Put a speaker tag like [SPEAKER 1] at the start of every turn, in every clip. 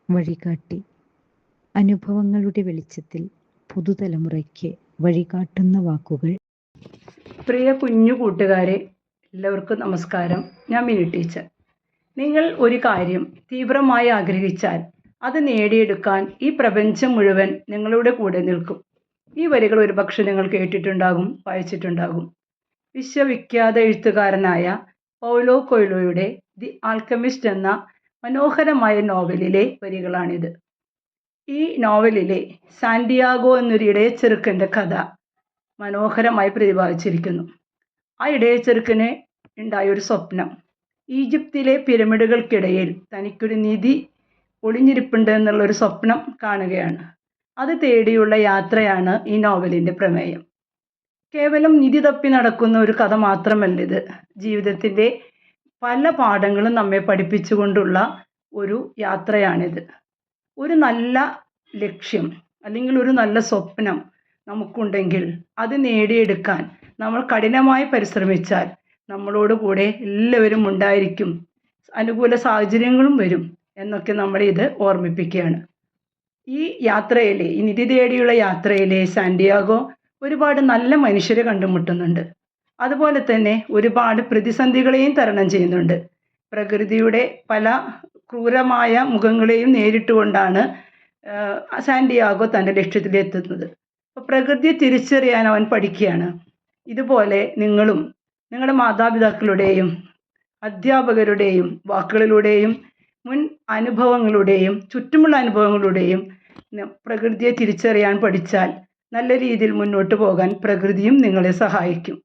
[SPEAKER 1] വഴികാട്ടി. അനുഭവങ്ങളുടെ വെളിച്ചത്തിൽ പുതുതലമുറയ്ക്ക് വഴികാട്ടുന്ന വാക്കുകൾ.
[SPEAKER 2] പ്രിയ കുഞ്ഞു കൂട്ടുകാരെ, എല്ലാവർക്കും നമസ്കാരം. ഞാൻ മിനി ടീച്ചർ. നിങ്ങൾ ഒരു കാര്യം തീവ്രമായി ആഗ്രഹിച്ചാൽ അത് നേടിയെടുക്കാൻ ഈ പ്രപഞ്ചം മുഴുവൻ നിങ്ങളുടെ കൂടെ നിൽക്കും. ഈ വരികൾ ഒരുപക്ഷെ നിങ്ങൾ കേട്ടിട്ടുണ്ടാകും, വായിച്ചിട്ടുണ്ടാകും. വിശ്വവിഖ്യാത എഴുത്തുകാരനായ പൗലോ കൊയ്ലോയുടെ ദി ആൽക്കമിസ്റ്റ് എന്ന മനോഹരമായ നോവലിലെ വരികളാണിത്. ഈ നോവലിലെ സാന്റിയാഗോ എന്നൊരു ഇടയച്ചെറുക്കൻ്റെ കഥ മനോഹരമായി പ്രതിപാദിച്ചിരിക്കുന്നു. ആ ഇടയച്ചെറുക്കന് ഉണ്ടായ ഒരു സ്വപ്നം, ഈജിപ്തിലെ പിരമിഡുകൾക്കിടയിൽ തനിക്കൊരു നിധി ഒളിഞ്ഞിരിപ്പുണ്ട് എന്നുള്ളൊരു സ്വപ്നം കാണുകയാണ്. അത് തേടിയുള്ള യാത്രയാണ് ഈ നോവലിൻ്റെ പ്രമേയം. കേവലം നിധി തപ്പി നടക്കുന്ന ഒരു കഥ മാത്രമല്ല ഇത്. ജീവിതത്തിൻ്റെ പല പാഠങ്ങളും നമ്മെ പഠിപ്പിച്ചുകൊണ്ടുള്ള ഒരു യാത്രയാണിത്. ഒരു നല്ല ലക്ഷ്യം അല്ലെങ്കിൽ ഒരു നല്ല സ്വപ്നം നമുക്കുണ്ടെങ്കിൽ അത് നേടിയെടുക്കാൻ നമ്മൾ കഠിനമായി പരിശ്രമിച്ചാൽ നമ്മളോട് കൂടെ എല്ലാവരും ഉണ്ടായിരിക്കും, അനുകൂല സാഹചര്യങ്ങളും വരും എന്നൊക്കെ നമ്മളിത് ഓർമ്മിപ്പിക്കുകയാണ്. ഈ യാത്രയിലെ, ഈ നിധി തേടിയുള്ള യാത്രയിലെ സാന്റിയാഗോ ഒരുപാട് നല്ല മനുഷ്യരെ കണ്ടുമുട്ടുന്നുണ്ട്. അതുപോലെ തന്നെ ഒരുപാട് പ്രതിസന്ധികളെയും തരണം ചെയ്യുന്നുണ്ട്. പ്രകൃതിയുടെ പല ക്രൂരമായ മുഖങ്ങളെയും നേരിട്ടുകൊണ്ടാണ് സാന്റിയാഗോ തൻ്റെ ലക്ഷ്യത്തിലെത്തുന്നത്. അപ്പോൾ പ്രകൃതിയെ തിരിച്ചറിയാൻ അവൻ പഠിക്കുകയാണ്. ഇതുപോലെ നിങ്ങളും നിങ്ങളുടെ മാതാപിതാക്കളുടെയും അധ്യാപകരുടെയും വാക്കുകളിലൂടെയും മുൻ അനുഭവങ്ങളുടെയും ചുറ്റുമുള്ള അനുഭവങ്ങളുടെയും പ്രകൃതിയെ തിരിച്ചറിയാൻ പഠിച്ചാൽ നല്ല രീതിയിൽ മുന്നോട്ട് പോകാൻ പ്രകൃതിയും നിങ്ങളെ സഹായിക്കും.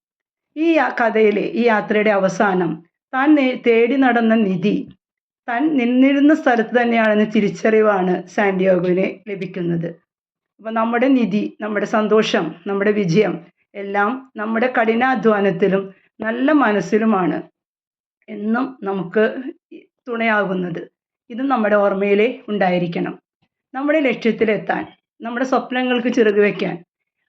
[SPEAKER 2] ഈ കഥയിലെ, ഈ യാത്രയുടെ അവസാനം താൻ തേടി നടന്ന നിധി താൻ നിന്നിരുന്ന സ്ഥലത്ത് തന്നെയാണെന്ന് തിരിച്ചറിവാണ് സാന്റിയാഗോവിന് ലഭിക്കുന്നത്. അപ്പോൾ നമ്മുടെ നിധി, നമ്മുടെ സന്തോഷം, നമ്മുടെ വിജയം എല്ലാം നമ്മുടെ കഠിനാധ്വാനത്തിലും നല്ല മനസ്സിലുമാണ് എന്നും നമുക്ക് തുണയാകുന്നത്. ഇത് നമ്മുടെ ഓർമ്മയിലേ ഉണ്ടായിരിക്കണം. നമ്മുടെ ലക്ഷ്യത്തിലെത്താൻ, നമ്മുടെ സ്വപ്നങ്ങൾക്ക് ചിറക് വയ്ക്കാൻ,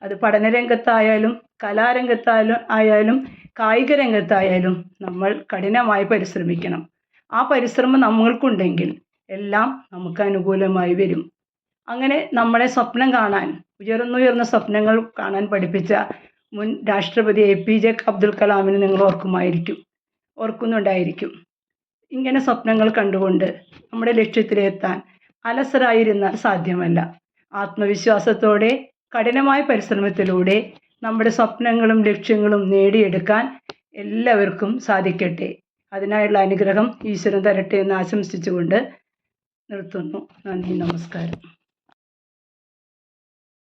[SPEAKER 2] അത് പഠനരംഗത്തായാലും കലാരംഗത്തായാലും കായിക രംഗത്തായാലും നമ്മൾ കഠിനമായി പരിശ്രമിക്കണം. ആ പരിശ്രമം നമ്മൾക്കുണ്ടെങ്കിൽ എല്ലാം നമുക്ക് അനുകൂലമായി വരും. അങ്ങനെ നമ്മളെ സ്വപ്നം കാണാൻ, ഉയർന്നുയർന്ന സ്വപ്നങ്ങൾ കാണാൻ പഠിപ്പിച്ച മുൻ രാഷ്ട്രപതി APJ അബ്ദുൽ കലാമിനെ നിങ്ങൾ ഓർക്കുന്നുണ്ടായിരിക്കും. ഇങ്ങനെ സ്വപ്നങ്ങൾ കണ്ടുകൊണ്ട് നമ്മുടെ ലക്ഷ്യത്തിലെത്താൻ അലസരായിരുന്നാൽ സാധ്യമല്ല. ആത്മവിശ്വാസത്തോടെ കഠിനമായ പരിശ്രമത്തിലൂടെ നമ്മുടെ സ്വപ്നങ്ങളും ലക്ഷ്യങ്ങളും നേടിയെടുക്കാൻ എല്ലാവർക്കും സാധിക്കട്ടെ. അതിനായുള്ള അനുഗ്രഹം ഈശ്വരൻ തരട്ടെ എന്ന് ആശംസിച്ചുകൊണ്ട് നിർത്തുന്നു. നന്ദി, നമസ്കാരം.